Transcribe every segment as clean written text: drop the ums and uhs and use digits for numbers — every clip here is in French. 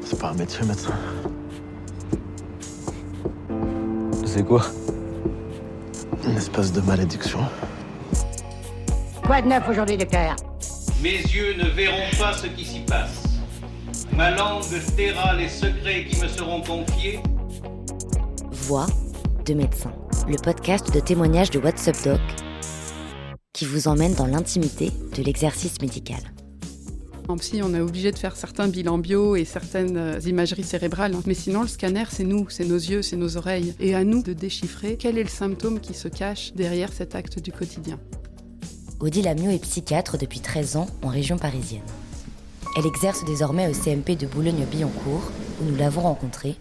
C'est pas un métier, médecin. C'est quoi? Une espèce de malédiction. Quoi de neuf aujourd'hui, docteur? Mes yeux ne verront pas ce qui s'y passe. Ma langue taira les secrets qui me seront confiés. Voix de médecin, le podcast de témoignages de What's Up Doc qui vous emmène dans l'intimité de l'exercice médical. En psy, on est obligé de faire certains bilans bio et certaines imageries cérébrales. Mais sinon, le scanner, c'est nous, c'est nos yeux, c'est nos oreilles. Et à nous de déchiffrer quel est le symptôme qui se cache derrière cet acte du quotidien. Odile Amiot est psychiatre depuis 13 ans en région parisienne. Elle exerce désormais au CMP de Boulogne-Billancourt, où nous l'avons rencontrée.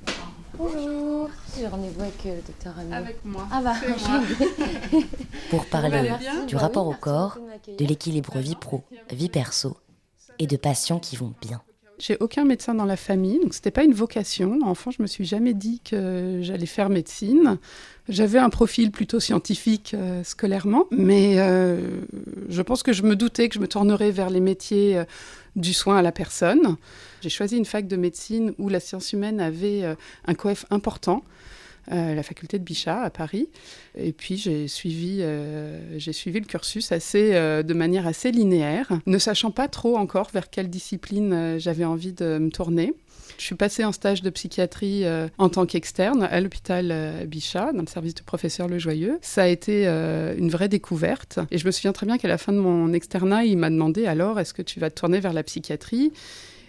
Bonjour, j'ai rendez-vous avec le docteur Amiot. Avec moi. Ah bah, c'est moi. Pour parler bien du rapport au corps, de l'équilibre vie pro, vie perso, et de patients qui vont bien. J'ai aucun médecin dans la famille, donc c'était pas une vocation. Enfant, je me suis jamais dit que j'allais faire médecine. J'avais un profil plutôt scientifique scolairement, mais je pense que je me doutais que je me tournerais vers les métiers du soin à la personne. J'ai choisi une fac de médecine où la science humaine avait un coef important. La faculté de Bichat à Paris. Et puis j'ai suivi le cursus de manière assez linéaire, ne sachant pas trop encore vers quelle discipline j'avais envie de me tourner. Je suis passée en stage de psychiatrie en tant qu'externe à l'hôpital Bichat, dans le service du professeur Lejoyeux. Ça a été une vraie découverte. Et je me souviens très bien qu'à la fin de mon externat, il m'a demandé « Alors, est-ce que tu vas te tourner vers la psychiatrie ?»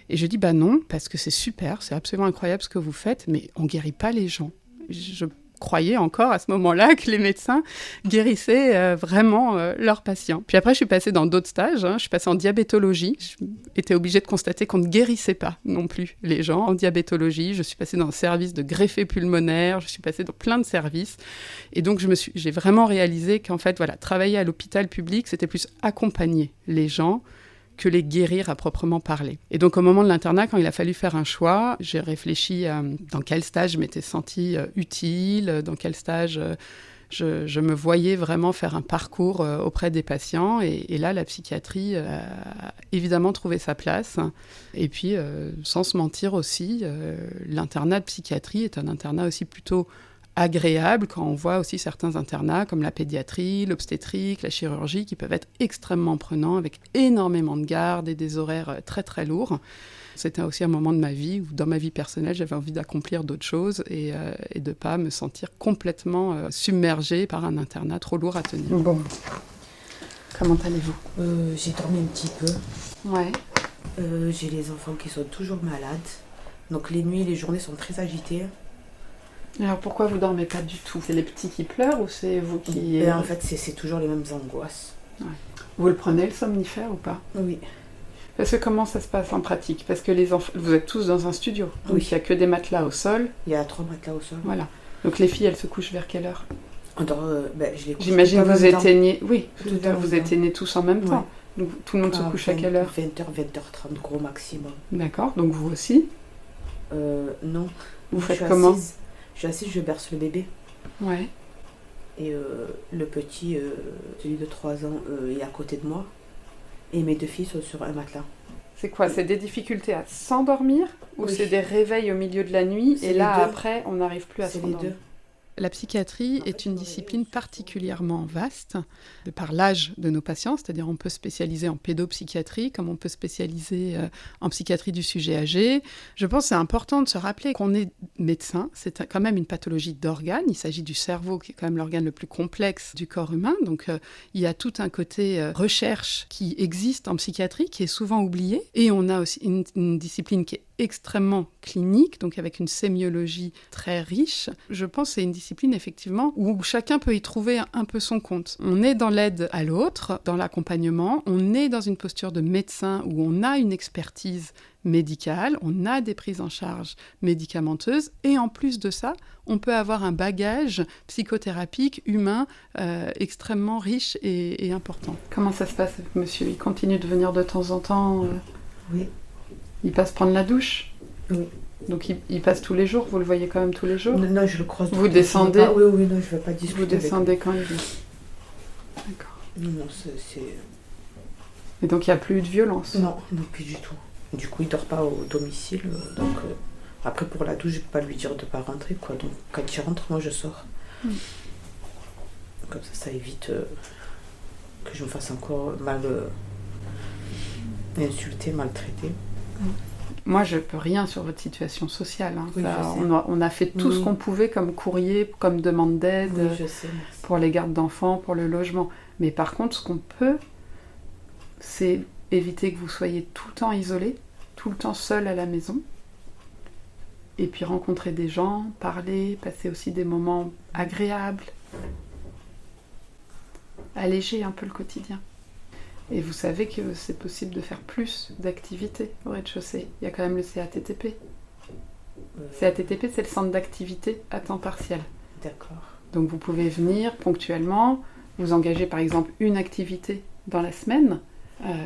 Et je dis « Bah non, parce que c'est super, c'est absolument incroyable ce que vous faites, mais on ne guérit pas les gens. » Je croyais encore à ce moment-là que les médecins guérissaient vraiment leurs patients. Puis après, je suis passée dans d'autres stages. Je suis passée en diabétologie. J'étais obligée de constater qu'on ne guérissait pas non plus les gens en diabétologie. Je suis passée dans un service de greffé pulmonaire. Je suis passée dans plein de services. Et donc, j'ai vraiment réalisé qu'en fait, travailler à l'hôpital public, c'était plus accompagner les gens que les guérir à proprement parler. Et donc, au moment de l'internat, quand il a fallu faire un choix, j'ai réfléchi à dans quel stage je m'étais sentie utile, dans quel stage je me voyais vraiment faire un parcours auprès des patients. Et là, la psychiatrie a évidemment trouvé sa place. Et puis, sans se mentir aussi, l'internat de psychiatrie est un internat aussi plutôt agréable quand on voit aussi certains internats comme la pédiatrie, l'obstétrique, la chirurgie qui peuvent être extrêmement prenants avec énormément de garde et des horaires très très lourds. C'était aussi un moment de ma vie où dans ma vie personnelle j'avais envie d'accomplir d'autres choses et de ne pas me sentir complètement submergée par un internat trop lourd à tenir. Bon, comment allez-vous? J'ai dormi un petit peu. Ouais. J'ai les enfants qui sont toujours malades. Donc les nuits et les journées sont très agitées. Alors pourquoi vous dormez pas du tout? C'est les petits qui pleurent ou c'est vous qui... En fait, c'est toujours les mêmes angoisses. Ouais. Vous le prenez le somnifère ou pas? Oui. Parce que comment ça se passe en pratique? Parce que les enfants, vous êtes tous dans un studio, donc oui. Il n'y a que des matelas au sol. Il y a 3 matelas au sol. Voilà. Donc les filles, elles se couchent vers quelle heure? Je les couche. J'imagine que vous éteignez... Oui, vous éteignez éteignez tous en même temps. Donc tout le monde se couche à quelle heure? 20h, 20h30 gros maximum. D'accord, donc vous aussi? Non. Vous faites comment? Je suis assise, je berce le bébé. Ouais. Et le petit, celui de 3 ans, est à côté de moi. Et mes 2 filles sont sur un matelas. C'est quoi? C'est des difficultés à s'endormir? Ou c'est des réveils au milieu de la nuit et là, après, on n'arrive plus à s'endormir? C'est les deux. La psychiatrie est une discipline particulièrement vaste, de par l'âge de nos patients, c'est-à-dire on peut spécialiser en pédopsychiatrie, comme on peut spécialiser en psychiatrie du sujet âgé. Je pense que c'est important de se rappeler qu'on est médecin, c'est quand même une pathologie d'organes, il s'agit du cerveau qui est quand même l'organe le plus complexe du corps humain, donc il y a tout un côté recherche qui existe en psychiatrie, qui est souvent oublié, et on a aussi une discipline qui est extrêmement clinique, donc avec une sémiologie très riche. Je pense que c'est une discipline effectivement où chacun peut y trouver un peu son compte. On est dans l'aide à l'autre, dans l'accompagnement, on est dans une posture de médecin où on a une expertise médicale, on a des prises en charge médicamenteuses et en plus de ça, on peut avoir un bagage psychothérapique humain extrêmement riche et important. Comment ça se passe avec monsieur? Il continue de venir de temps en temps Oui. Il passe prendre la douche? Oui. Donc il passe tous les jours? Vous le voyez quand même tous les jours? Non, je le croise. Vous descendez? Oui, non, je ne veux pas discuter. Vous descendez quand il vient? D'accord. Non, c'est... Et donc il n'y a plus eu de violence? Non, plus du tout. Du coup, il dort pas au domicile. Donc, après, pour la douche, je peux pas lui dire de pas rentrer, quoi. Donc, quand il rentre, moi, je sors. Comme ça évite que je me fasse encore mal insulter, maltraiter. Moi, je peux rien sur votre situation sociale. Hein. Oui, Ça, on a fait tout ce qu'on pouvait comme courrier, comme demande d'aide, Oui, je sais, merci. pour les gardes d'enfants, pour le logement. Mais par contre, ce qu'on peut, c'est éviter que vous soyez tout le temps isolé, tout le temps seul à la maison. Et puis rencontrer des gens, parler, passer aussi des moments agréables. Alléger un peu le quotidien. Et vous savez que c'est possible de faire plus d'activités au rez-de-chaussée. Il y a quand même le CATTP. CATTP, c'est le centre d'activité à temps partiel. D'accord. Donc vous pouvez venir ponctuellement, vous engager par exemple une activité dans la semaine,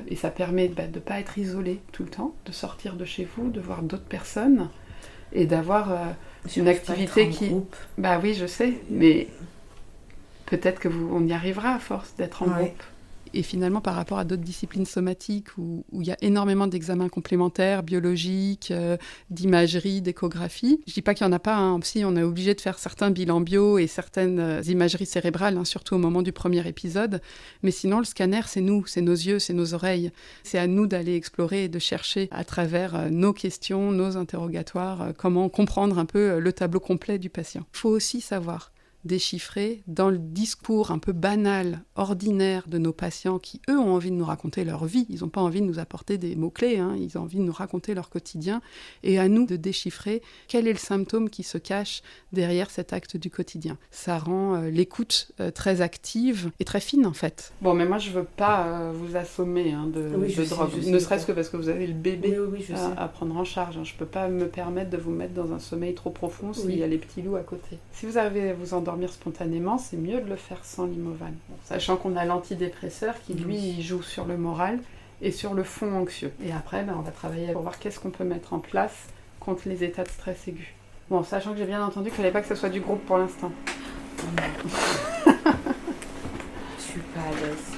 et ça permet de ne pas être isolé tout le temps, de sortir de chez vous, de voir d'autres personnes, et d'avoir une activité qui... Groupe. Bah oui, je sais, mais peut-être on y arrivera à force d'être en groupe. Et finalement, par rapport à d'autres disciplines somatiques où il y a énormément d'examens complémentaires, biologiques, d'imagerie, d'échographie, je ne dis pas qu'il n'y en a pas. Hein. Si, on est obligé de faire certains bilans bio et certaines imageries cérébrales, hein, surtout au moment du premier épisode. Mais sinon, le scanner, c'est nous, c'est nos yeux, c'est nos oreilles. C'est à nous d'aller explorer et de chercher à travers nos questions, nos interrogatoires, comment comprendre un peu le tableau complet du patient. Il faut aussi savoir déchiffrer dans le discours un peu banal, ordinaire de nos patients qui, eux, ont envie de nous raconter leur vie. Ils n'ont pas envie de nous apporter des mots-clés, hein. Ils ont envie de nous raconter leur quotidien. Et à nous de déchiffrer quel est le symptôme qui se cache derrière cet acte du quotidien. Ça rend l'écoute très active et très fine, en fait. Bon, mais moi, je ne veux pas vous assommer de drogue, ne serait-ce que parce que vous avez le bébé à prendre en charge. Hein. Je ne peux pas me permettre de vous mettre dans un sommeil trop profond s'il y a les petits loups à côté. Si vous arrivez à vous endormir spontanément, c'est mieux de le faire sans l'Imovan. Sachant qu'on a l'antidépresseur qui, lui, joue sur le moral et sur le fond anxieux. Et après, on va travailler pour voir qu'est-ce qu'on peut mettre en place contre les états de stress aigus. Bon, sachant que j'ai bien entendu qu'il ne fallait pas que ce soit du groupe pour l'instant. Je suis pas à l'aise.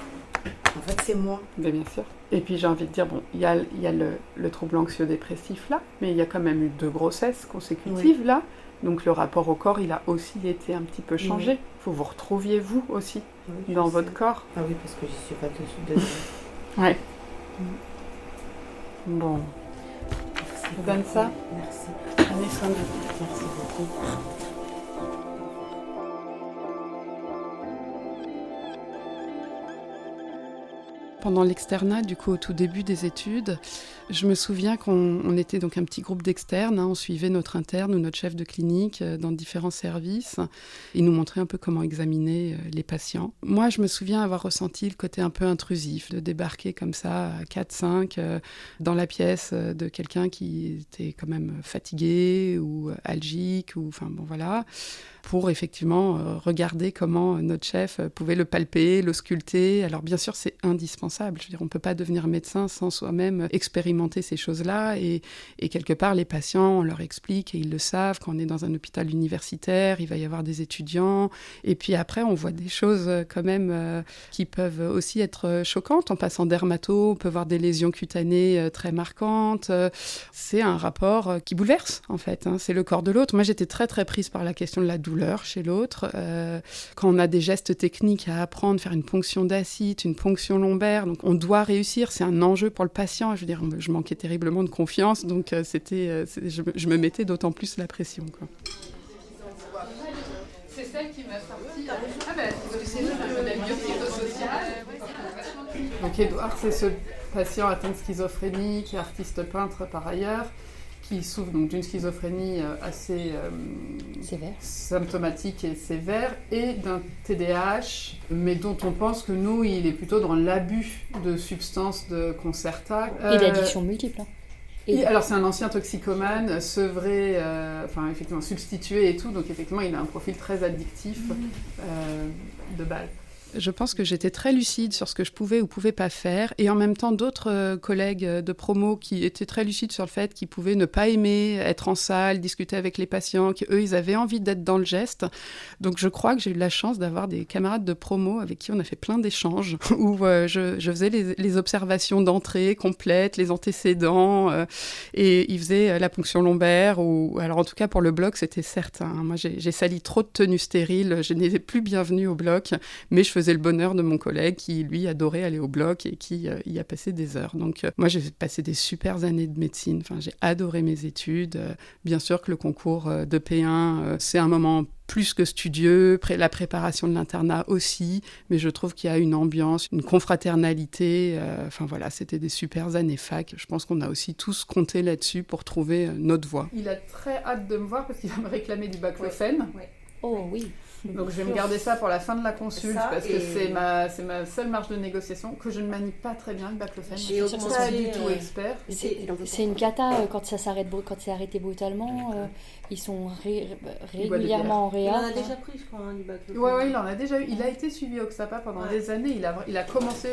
En fait, c'est moi. Ben, bien sûr. Et puis j'ai envie de dire, bon, il y a le trouble anxio-dépressif là, mais il y a quand même eu 2 grossesses consécutives là. Donc le rapport au corps, il a aussi été un petit peu changé. Il faut vous retrouviez vous aussi dans votre corps. Ah oui, parce que je suis pas dessus. Ouais. Bon. Merci. Je vous donne ça. Merci. Prenez soin de vous. Merci beaucoup. Pendant l'externat, du coup, au tout début des études, je me souviens qu'on était donc un petit groupe d'externes. Hein, on suivait notre interne ou notre chef de clinique dans différents services. Il nous montrait un peu comment examiner les patients. Moi, je me souviens avoir ressenti le côté un peu intrusif, de débarquer comme ça à 4-5 dans la pièce de quelqu'un qui était quand même fatigué ou algique, ou enfin bon voilà, pour effectivement regarder comment notre chef pouvait le palper, le sculpter. Alors bien sûr, c'est indispensable. Je veux dire, on ne peut pas devenir médecin sans soi-même expérimenter ces choses-là. Et quelque part, les patients, on leur explique, et ils le savent, quand on est dans un hôpital universitaire, il va y avoir des étudiants. Et puis après, on voit des choses quand même qui peuvent aussi être choquantes. En passant dermato, on peut voir des lésions cutanées très marquantes. C'est un rapport qui bouleverse, en fait. Hein. C'est le corps de l'autre. Moi, j'étais très, très prise par la question de la douleur chez l'autre. Quand on a des gestes techniques à apprendre, faire une ponction d'acide, une ponction lombaire, donc on doit réussir, c'est un enjeu pour le patient. Je veux dire, je manquais terriblement de confiance, donc je me mettais d'autant plus la pression, quoi. C'est celle qui m'a sorti. C'est le modèle biopsychosocial. Donc Édouard, c'est ce patient atteint de schizophrénie, qui est artiste peintre par ailleurs, qui souffre donc d'une schizophrénie assez symptomatique et sévère, et d'un TDAH, mais dont on pense que nous, il est plutôt dans l'abus de substances de Concerta. Et l'addiction multiple. Alors c'est un ancien toxicomane, sevré, effectivement substitué et tout, donc effectivement il a un profil très addictif de base. Je pense que j'étais très lucide sur ce que je pouvais ou pouvais pas faire, et en même temps d'autres collègues de promo qui étaient très lucides sur le fait qu'ils pouvaient ne pas aimer être en salle, discuter avec les patients, qu'eux ils avaient envie d'être dans le geste. Donc je crois que j'ai eu la chance d'avoir des camarades de promo avec qui on a fait plein d'échanges, où je faisais les observations d'entrée complètes, les antécédents, et ils faisaient la ponction lombaire, alors en tout cas pour le bloc c'était certain. Moi j'ai sali trop de tenues stériles, je n'étais plus bienvenue au bloc, mais je faisais le bonheur de mon collègue qui, lui, adorait aller au bloc et qui y a passé des heures. Donc, moi, j'ai passé des super années de médecine. Enfin, j'ai adoré mes études. Bien sûr que le concours de P1, c'est un moment plus que studieux, la préparation de l'internat aussi, mais je trouve qu'il y a une ambiance, une confraternalité. Enfin, voilà, c'était des super années fac. Je pense qu'on a aussi tous compté là-dessus pour trouver notre voie. Il a très hâte de me voir parce qu'il va me réclamer du baclofen. Oui. Oh oui. Donc je vais me garder ça pour la fin de la consulte parce que c'est ma seule marge de négociation, que je ne manie pas très bien le baclofen. Je suis pas du tout expert. C'est une cata quand ça s'arrête, quand c'est arrêté brutalement. Ils sont régulièrement en réa. Il en a déjà pris, je crois, du baclofen. Oui, il en a déjà eu. Il a été suivi au XAPA pendant des années. Il a commencé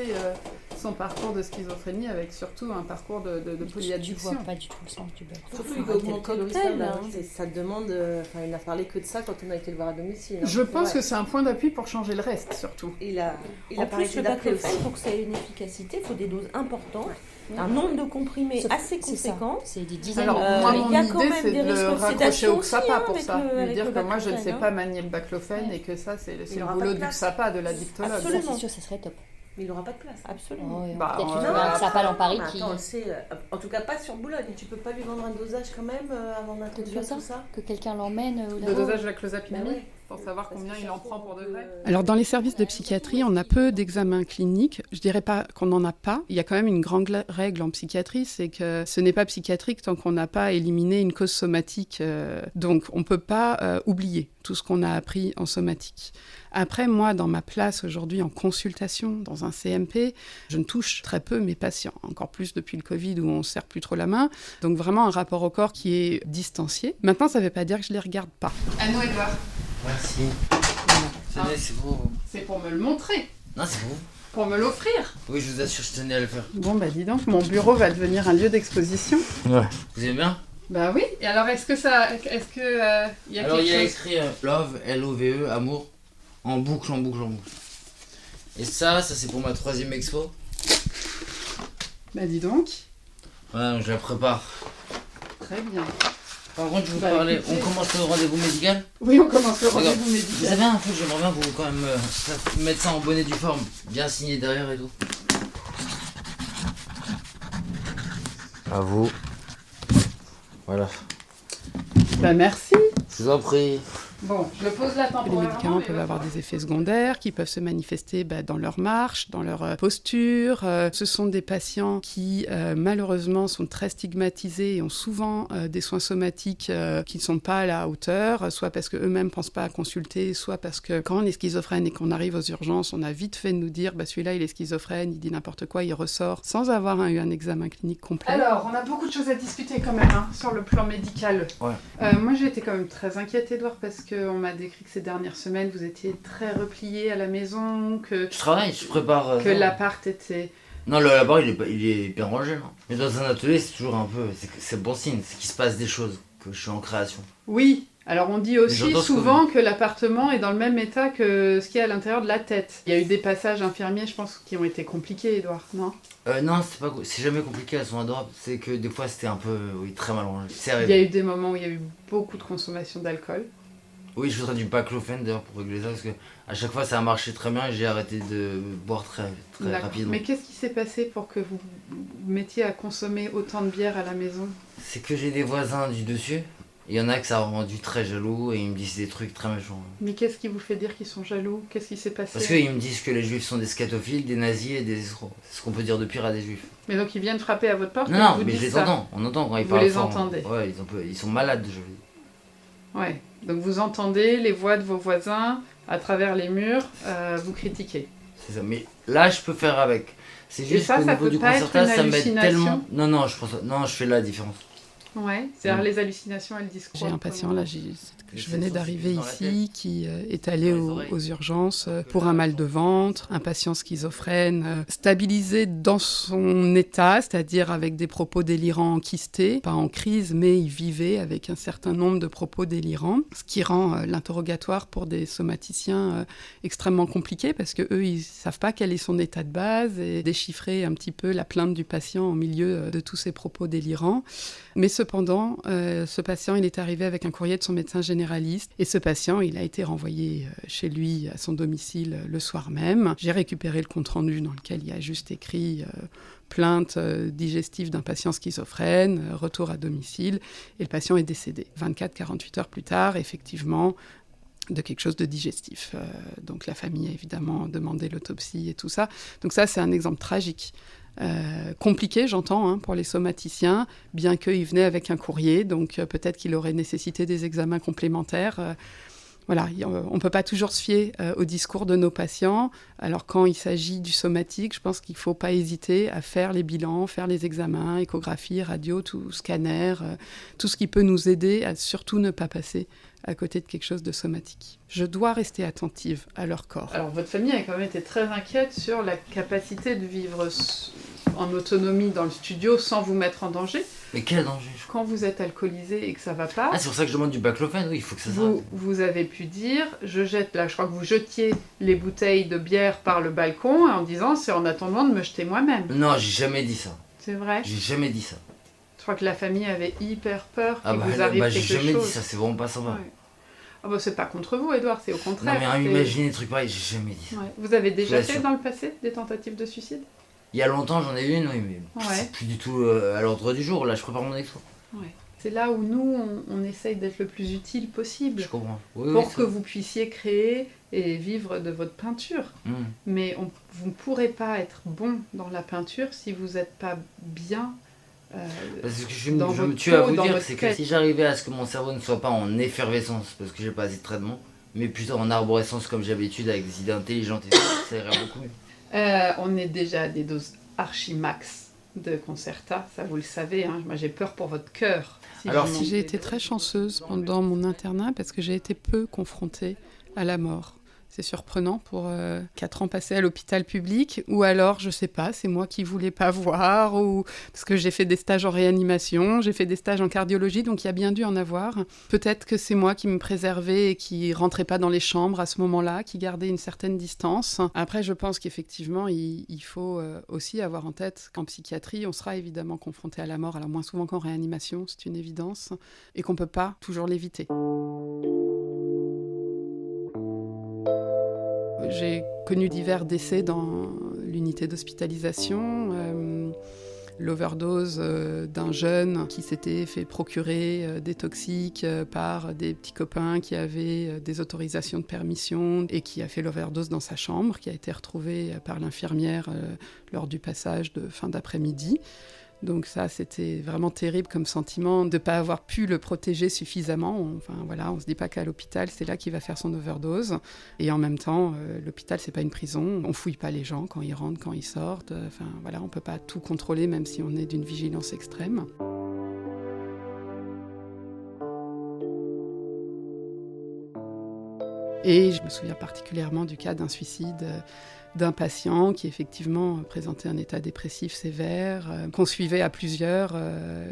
son parcours de schizophrénie avec surtout un parcours de polyaddiction. Tu vois pas du tout le sens du baclofen. Surtout, il faut augmenter le cocktail. Ça demande. Il n'a parlé que de ça quand on a été le voir à domicile. Je pense que c'est un point d'appui pour changer le reste, surtout. Il a en plus, le baclofen, pour que ça ait une efficacité, il faut des doses importantes, un nombre de comprimés assez conséquent. C'est des dizaines. Alors, moi, mon il y a idée, quand même c'est des de le risques raccrocher au d'oxydation XAPA pour aussi, ça. Lui avec dire le que moi, je ne sais baclofen, pas manier le baclofen et que ça, c'est le boulot du XAPA, de la dictologue. Absolument. C'est sûr, ça serait top. Mais il n'aura pas de place. Absolument. Oh, Bah, peut-être un XAPA dans Paris qui... Attends, en tout cas pas sur Boulogne. Tu peux pas lui vendre un dosage quand même avant d'introduire tout ça. Que quelqu'un l'emmène Le dosage de la clozapine, Bah ouais. pour savoir combien il en prend pour de vrai. Alors, Alors, dans les services de psychiatrie, on a peu d'examens cliniques. Je dirais pas qu'on n'en a pas. Il y a quand même une grande règle en psychiatrie, c'est que ce n'est pas psychiatrique tant qu'on n'a pas éliminé une cause somatique. Donc, on ne peut pas oublier tout ce qu'on a appris en somatique. Après, moi, dans ma place aujourd'hui en consultation, dans un CMP, je ne touche très peu mes patients, encore plus depuis le Covid où on ne serre plus trop la main. Donc vraiment un rapport au corps qui est distancié. Maintenant, ça ne veut pas dire que je ne les regarde pas. À nous, Edouard. Merci. Tenez, c'est vous. C'est pour me le montrer. Non, c'est vous. Pour me l'offrir. Oui, je vous assure, je tenais à le faire. Bon, bah dis donc, mon bureau va devenir un lieu d'exposition. Ouais. Vous aimez bien? Bah oui. Et alors, est-ce que y a Alors, quelque il y a chose... écrit Love, L-O-V-E, amour, en boucle, en boucle, en boucle. Et ça c'est pour ma 3e expo. Bah dis donc. Ouais, donc je la prépare. Très bien. Par contre, je vous Bah, parlais, écoutez. on commence le rendez-vous médical. Oui, on commence le D'accord. rendez-vous Vous médical. savez, un peu, j'aimerais bien vous quand même mettre ça en bonnet du forme, bien signé derrière et tout. À vous. Voilà. Bah merci. Je vous en prie. Bon, je le pose là temporairement. Les médicaments peuvent avoir des effets secondaires qui peuvent se manifester dans leur marche, dans leur posture. Ce sont des patients qui, malheureusement, sont très stigmatisés et ont souvent des soins somatiques qui ne sont pas à la hauteur, soit parce qu'eux-mêmes ne pensent pas à consulter, soit parce que quand on est schizophrène et qu'on arrive aux urgences, on a vite fait de nous dire bah, celui-là, il est schizophrène, il dit n'importe quoi, il ressort, sans avoir eu un examen clinique complet. Alors, on a beaucoup de choses à discuter quand même sur le plan médical. Ouais. Moi, j'ai été quand même très inquiète, Edouard, parce qu'on m'a décrit que ces dernières semaines, vous étiez très replié à la maison, que Je travaille, je prépare. l'appart était... Non, le là-bas, il est bien rangé. Hein. Mais dans un atelier, c'est toujours un peu. C'est bon signe, c'est qu'il se passe des choses, que je suis en création. Oui, alors on dit aussi j'entends ce que souvent que l'appartement est dans le même état que ce qu'il y a à l'intérieur de la tête. Il y a eu des passages infirmiers, je pense, qui ont été compliqués, Edouard, non? Non, c'est jamais compliqué, elles sont adorables. C'est que des fois, c'était un peu, très mal rangé. C'est Il y a arrivé. eu des moments où il y a eu beaucoup de consommation d'alcool. Oui, je voudrais du baclofen d'ailleurs pour régler ça, parce que à chaque fois, ça a marché très bien et j'ai arrêté de boire très D'accord. rapidement. Mais qu'est-ce qui s'est passé pour que vous mettiez à consommer autant de bière à la maison? C'est que j'ai des voisins du dessus. Il y en a que ça a rendu très jaloux et ils me disent des trucs très méchants. Mais qu'est-ce qui vous fait dire qu'ils sont jaloux? Qu'est-ce qui s'est passé? Parce qu'ils me disent que les juifs sont des scatophiles, des nazis et des escrocs. C'est ce qu'on peut dire de pire à des juifs. Mais donc ils viennent frapper à votre porte? Non, et non, vous mais je disent les ça. entends. On entend quand ils Vous parlent les fort. entendez? Ouais, ils sont malades, je veux dire. Ouais. Donc vous entendez les voix de vos voisins à travers les murs, vous critiquez. C'est ça. Mais là, je peux faire avec. C'est Et juste ça, qu'au ça niveau peut du pas être concertage, une ça m'aide hallucination? tellement. Non, je fais la différence. Ouais, c'est-à-dire les hallucinations, elles disent quoi? J'ai un patient, là, je venais d'arriver ici, qui est allé aux urgences pour un mal de ventre, un patient schizophrène, stabilisé dans son état, c'est-à-dire avec des propos délirants enquistés, pas en crise, mais il vivait avec un certain nombre de propos délirants, ce qui rend l'interrogatoire pour des somaticiens extrêmement compliqué, parce qu'eux, ils ne savent pas quel est son état de base, et déchiffrer un petit peu la plainte du patient au milieu de tous ces propos délirants. Mais cependant, ce patient, il est arrivé avec un courrier de son médecin généraliste. Et ce patient, il a été renvoyé chez lui, à son domicile, le soir même. J'ai récupéré le compte-rendu dans lequel il y a juste écrit plainte digestive d'un patient schizophrène, retour à domicile. Et le patient est décédé. 24-48 heures plus tard, effectivement, de quelque chose de digestif. Donc la famille a évidemment demandé l'autopsie et tout ça. Donc ça, c'est un exemple tragique. Compliqué, j'entends, pour les somaticiens, bien qu'il venait avec un courrier, donc peut-être qu'il aurait nécessité des examens complémentaires. Voilà, on ne peut pas toujours se fier au discours de nos patients. Alors quand il s'agit du somatique, je pense qu'il ne faut pas hésiter à faire les bilans, faire les examens, échographie, radio, tout scanner, tout ce qui peut nous aider à surtout ne pas passer à côté de quelque chose de somatique. Je dois rester attentive à leur corps. Alors votre famille a quand même été très inquiète sur la capacité de vivre en autonomie dans le studio sans vous mettre en danger. Mais quel danger? Quand vous êtes alcoolisé et que ça va pas... Ah, c'est pour ça que je demande du baclofène, oui, il faut que ça s'arrête. Vous avez pu dire, je crois que vous jetiez les bouteilles de bière par le balcon en disant, c'est en attendant de me jeter moi-même. Non, j'ai jamais dit ça. C'est vrai? J'ai jamais dit ça. Je crois que la famille avait hyper peur qu'il vous arrive quelque chose. J'ai jamais dit ça, c'est vraiment pas sympa. Ouais. Ah bah c'est pas contre vous, Edouard, c'est au contraire. Non mais imaginez des trucs pareils, j'ai jamais dit ça. Ouais. Vous avez déjà fait dans le passé des tentatives de suicide? Il y a longtemps, j'en ai eu une, oui, mais c'est plus du tout à l'ordre du jour. Là, je prépare mon expo. Ouais. C'est là où nous, on essaye d'être le plus utile possible. Je comprends. Pour que vous puissiez créer et vivre de votre peinture. Mais vous ne pourrez pas être bon dans la peinture si vous n'êtes pas bien. Parce que je me tue à vous dire, c'est que si j'arrivais à ce que mon cerveau ne soit pas en effervescence, parce que j'ai pas assez de traitement, mais plutôt en arborescence comme j'ai l'habitude avec des idées intelligentes, et ça irait beaucoup mieux. On est déjà à des doses archi-max de Concerta, ça vous le savez, Moi j'ai peur pour votre cœur. J'ai été très chanceuse pendant mon internat parce que j'ai été peu confrontée à la mort. C'est surprenant pour 4 ans passés à l'hôpital public, ou alors, je sais pas, c'est moi qui voulais pas voir, ou parce que j'ai fait des stages en réanimation, j'ai fait des stages en cardiologie, donc il y a bien dû en avoir. Peut-être que c'est moi qui me préservais et qui rentrais pas dans les chambres à ce moment-là, qui gardais une certaine distance. Après, je pense qu'effectivement, il faut aussi avoir en tête qu'en psychiatrie, on sera évidemment confronté à la mort, alors moins souvent qu'en réanimation, c'est une évidence, et qu'on peut pas toujours l'éviter. J'ai connu divers décès dans l'unité d'hospitalisation. L'overdose d'un jeune qui s'était fait procurer des toxiques par des petits copains qui avaient des autorisations de permission et qui a fait l'overdose dans sa chambre, qui a été retrouvé par l'infirmière lors du passage de fin d'après-midi. Donc ça, c'était vraiment terrible comme sentiment de ne pas avoir pu le protéger suffisamment. On se dit pas qu'à l'hôpital, c'est là qu'il va faire son overdose. Et en même temps, l'hôpital, c'est pas une prison. On fouille pas les gens quand ils rentrent, quand ils sortent. On peut pas tout contrôler, même si on est d'une vigilance extrême. Et je me souviens particulièrement du cas d'un suicide d'un patient qui effectivement présentait un état dépressif sévère, qu'on suivait à plusieurs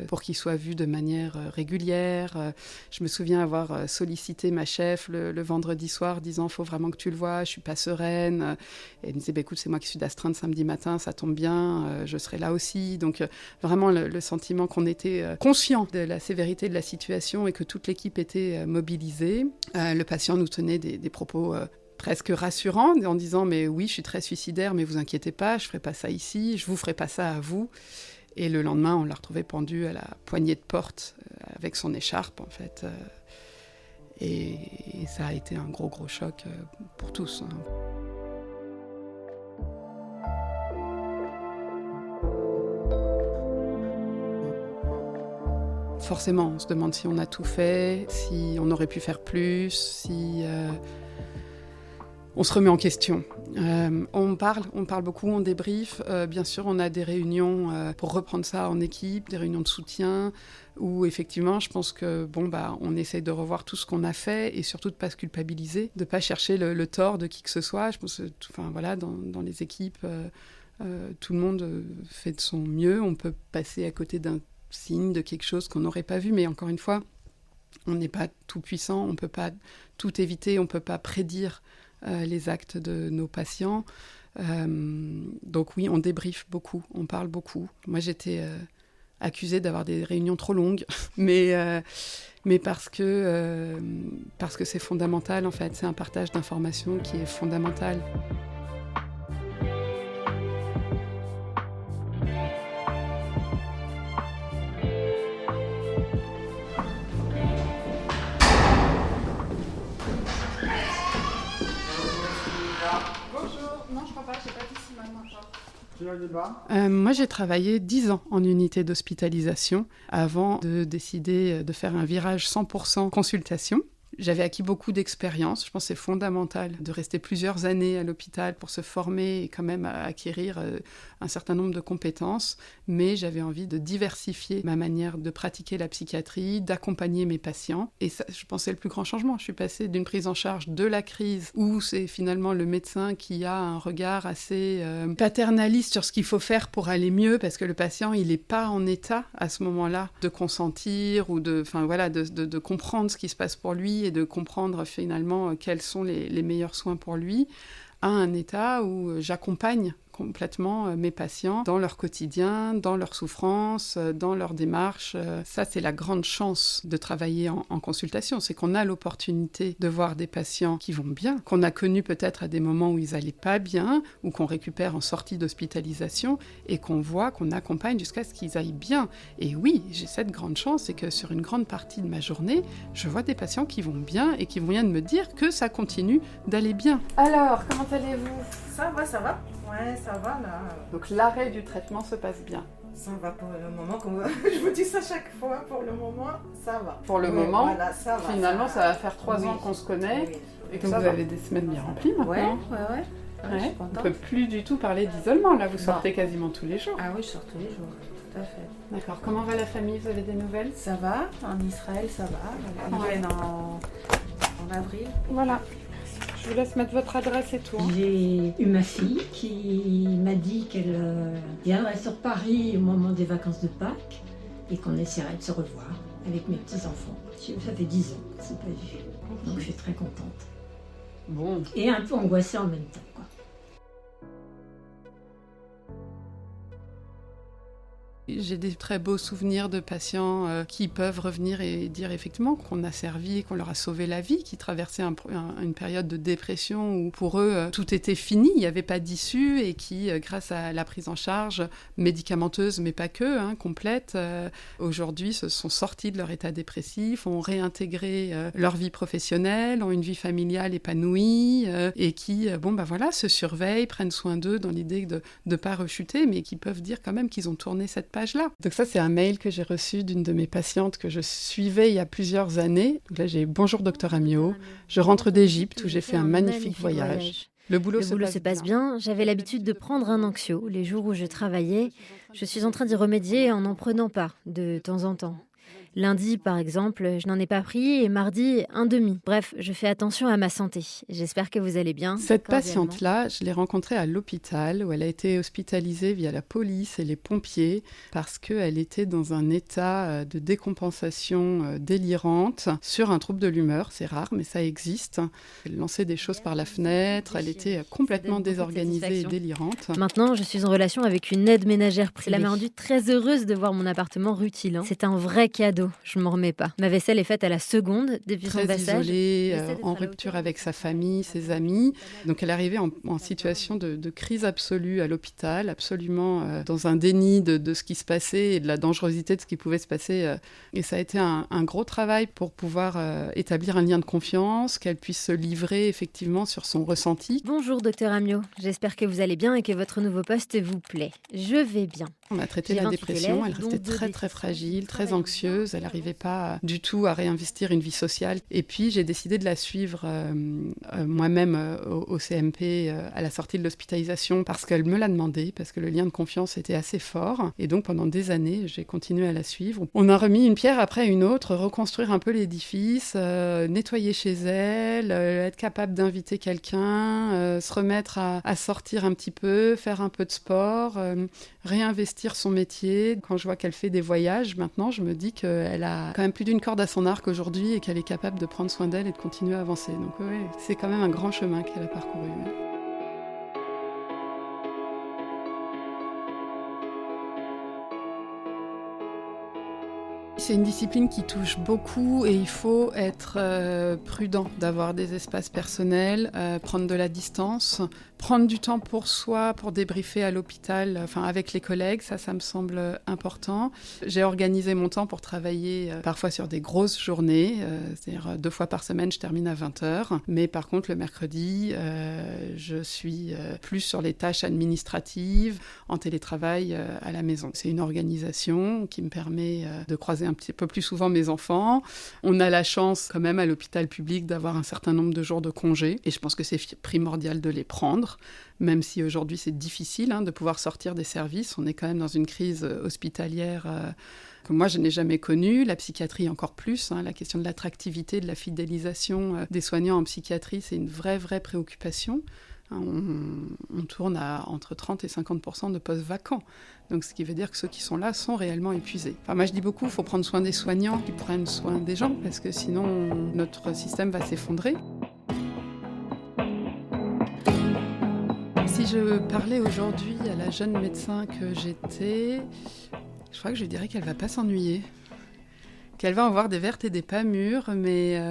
pour qu'il soit vu de manière régulière. Je me souviens avoir sollicité ma chef le vendredi soir disant « faut vraiment que tu le vois, je suis pas sereine ». Et elle me disait « écoute, c'est moi qui suis d'astreinte samedi matin, ça tombe bien, je serai là aussi ». Donc vraiment le sentiment qu'on était conscient de la sévérité de la situation et que toute l'équipe était mobilisée. Le patient nous tenait des propos presque rassurant en disant « mais oui, je suis très suicidaire, mais vous inquiétez pas, je ferai pas ça ici, je vous ferai pas ça à vous ». Et le lendemain, on l'a retrouvé pendu à la poignée de porte avec son écharpe, en fait. Et ça a été un gros choc pour tous. Forcément, on se demande si on a tout fait, si on aurait pu faire plus, si... on se remet en question. On parle beaucoup, on débriefe. Bien sûr, on a des réunions pour reprendre ça en équipe, des réunions de soutien, où effectivement, je pense que on essaye de revoir tout ce qu'on a fait et surtout de ne pas se culpabiliser, de ne pas chercher le tort de qui que ce soit. Je pense que dans les équipes, tout le monde fait de son mieux. On peut passer à côté d'un signe, de quelque chose qu'on n'aurait pas vu, mais encore une fois, on n'est pas tout puissant, on ne peut pas tout éviter, on ne peut pas prédire les actes de nos patients. Donc oui, on débriefe beaucoup, on parle beaucoup. Moi, j'étais accusée d'avoir des réunions trop longues, mais parce que c'est fondamental, en fait. C'est un partage d'informations qui est fondamental. Moi, j'ai travaillé 10 ans en unité d'hospitalisation avant de décider de faire un virage 100% consultation. J'avais acquis beaucoup d'expérience. Je pense que c'est fondamental de rester plusieurs années à l'hôpital pour se former et quand même acquérir un certain nombre de compétences. Mais j'avais envie de diversifier ma manière de pratiquer la psychiatrie, d'accompagner mes patients. Et ça, je pense, c'est le plus grand changement. Je suis passée d'une prise en charge de la crise où c'est finalement le médecin qui a un regard assez paternaliste sur ce qu'il faut faire pour aller mieux parce que le patient, il n'est pas en état à ce moment-là de consentir ou de comprendre ce qui se passe pour lui et de comprendre finalement quels sont les meilleurs soins pour lui, à un état où j'accompagne complètement mes patients dans leur quotidien, dans leur souffrance, dans leur démarche. Ça, c'est la grande chance de travailler en consultation, c'est qu'on a l'opportunité de voir des patients qui vont bien, qu'on a connus peut-être à des moments où ils n'allaient pas bien, ou qu'on récupère en sortie d'hospitalisation, et qu'on voit, qu'on accompagne jusqu'à ce qu'ils aillent bien. Et oui, j'ai cette grande chance, c'est que sur une grande partie de ma journée, je vois des patients qui vont bien et qui viennent me dire que ça continue d'aller bien. Alors, comment allez-vous ? Ça va. Ouais, ça va là. Donc l'arrêt du traitement se passe bien. Ça va pour le moment, je vous dis ça chaque fois, pour le moment, ça va. Pour le moment, voilà, ça va, finalement, ça va faire 3 ans qu'on se connaît et que vous avez des semaines bien remplies maintenant. Ouais, je suis contente. On ne peut plus du tout parler d'isolement, là, vous sortez quasiment tous les jours. Ah oui, je sors tous les jours, tout à fait. D'accord, comment va la famille, vous avez des nouvelles ? Ça va, en Israël, ça va. Ils viennent en avril. Voilà. Je vous laisse mettre votre adresse et tout. J'ai eu ma fille qui m'a dit qu'elle viendrait sur Paris au moment des vacances de Pâques et qu'on essaierait de se revoir avec mes petits-enfants. Ça fait 10 ans que c'est pas vu. Donc je suis très contente. Bon. Et un peu angoissée en même temps, quoi. J'ai des très beaux souvenirs de patients qui peuvent revenir et dire effectivement qu'on a servi, qu'on leur a sauvé la vie, qui traversaient une période de dépression où pour eux tout était fini, il n'y avait pas d'issue et qui, grâce à la prise en charge médicamenteuse, mais pas que, complète, aujourd'hui se sont sortis de leur état dépressif, ont réintégré leur vie professionnelle, ont une vie familiale épanouie et qui, se surveillent, prennent soin d'eux dans l'idée de ne pas rechuter, mais qui peuvent dire quand même qu'ils ont tourné cette page-là. Donc ça, c'est un mail que j'ai reçu d'une de mes patientes que je suivais il y a plusieurs années. Donc là, j'ai « Bonjour Dr Amiot, je rentre d'Égypte où j'ai fait un magnifique voyage. Le boulot se passe bien. J'avais l'habitude de prendre un anxio les jours où je travaillais. Je suis en train d'y remédier en n'en prenant pas de temps en temps. Lundi, par exemple, je n'en ai pas pris et mardi, un demi. Bref, je fais attention à ma santé. J'espère que vous allez bien. Cette patiente-là, je l'ai rencontrée à l'hôpital où elle a été hospitalisée via la police et les pompiers parce qu'elle était dans un état de décompensation délirante sur un trouble de l'humeur. C'est rare, mais ça existe. Elle lançait des choses par la fenêtre. Elle était complètement désorganisée et délirante. Maintenant, je suis en relation avec une aide ménagère privée. Elle m'a rendue très heureuse de voir mon appartement rutilant. C'est un vrai cadeau. Je m'en remets pas. Ma vaisselle est faite à la seconde depuis son passage. Très isolée, en rupture avec sa famille, ses amis. Donc elle est arrivée en situation de crise absolue à l'hôpital, absolument dans un déni de ce qui se passait et de la dangerosité de ce qui pouvait se passer. Et ça a été un gros travail pour pouvoir établir un lien de confiance, qu'elle puisse se livrer effectivement sur son ressenti. Bonjour Dr Amiot, j'espère que vous allez bien et que votre nouveau poste vous plaît. Je vais bien. On a traité la dépression, elle restait très très fragile, très anxieuse. elle n'arrivait pas du tout à réinvestir une vie sociale. Et puis j'ai décidé de la suivre moi-même au CMP à la sortie de l'hospitalisation parce qu'elle me l'a demandé, parce que le lien de confiance était assez fort. Et donc pendant des années, j'ai continué à la suivre. On a remis une pierre après une autre, reconstruire un peu l'édifice, nettoyer chez elle, être capable d'inviter quelqu'un, se remettre à sortir un petit peu, faire un peu de sport, réinvestir son métier. Quand je vois qu'elle fait des voyages, maintenant, je me dis qu'elle a quand même plus d'une corde à son arc aujourd'hui et qu'elle est capable de prendre soin d'elle et de continuer à avancer. Donc oui, c'est quand même un grand chemin qu'elle a parcouru. C'est une discipline qui touche beaucoup et il faut être prudent, d'avoir des espaces personnels, prendre de la distance, prendre du temps pour soi, pour débriefer à l'hôpital, avec les collègues, ça me semble important. J'ai organisé mon temps pour travailler parfois sur des grosses journées, c'est-à-dire 2 fois par semaine, je termine à 20h. Mais par contre, le mercredi, je suis plus sur les tâches administratives, en télétravail à la maison. C'est une organisation qui me permet de croiser un petit peu plus souvent mes enfants. On a la chance quand même à l'hôpital public d'avoir un certain nombre de jours de congés et je pense que c'est primordial de les prendre, même si aujourd'hui c'est difficile de pouvoir sortir des services. On est quand même dans une crise hospitalière que moi je n'ai jamais connue, la psychiatrie encore plus. La question de l'attractivité, de la fidélisation des soignants en psychiatrie, c'est une vraie préoccupation. On tourne à entre 30 et 50% de postes vacants. Donc, ce qui veut dire que ceux qui sont là sont réellement épuisés. Moi, je dis beaucoup, il faut prendre soin des soignants qui prennent soin des gens, parce que sinon, notre système va s'effondrer. Si je parlais aujourd'hui à la jeune médecin que j'étais, je crois que je dirais qu'elle ne va pas s'ennuyer. Qu'elle va avoir des vertes et des pas mûres, mais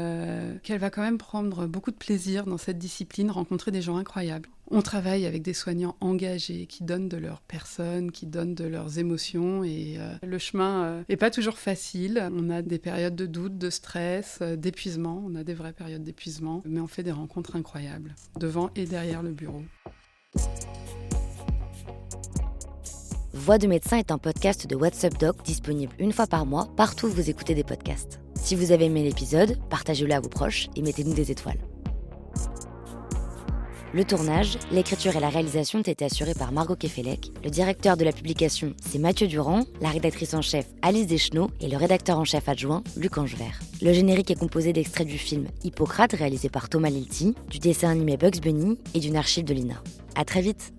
qu'elle va quand même prendre beaucoup de plaisir dans cette discipline, rencontrer des gens incroyables. On travaille avec des soignants engagés qui donnent de leur personne, qui donnent de leurs émotions et le chemin n'est pas toujours facile. On a des périodes de doute, de stress, d'épuisement. On a des vraies périodes d'épuisement, mais on fait des rencontres incroyables, devant et derrière le bureau. Voix de médecin est un podcast de WhatsApp Doc disponible 1 fois par mois partout où vous écoutez des podcasts. Si vous avez aimé l'épisode, partagez-le à vos proches et mettez-nous des étoiles. Le tournage, l'écriture et la réalisation ont été assurés par Margot Kefelec. Le directeur de la publication, c'est Mathieu Durand, la rédactrice en chef Alice Deschenaux et le rédacteur en chef adjoint Luc Angevert. Le générique est composé d'extraits du film Hippocrate réalisé par Thomas Lilti, du dessin animé Bugs Bunny et d'une archive de l'INA. À très vite.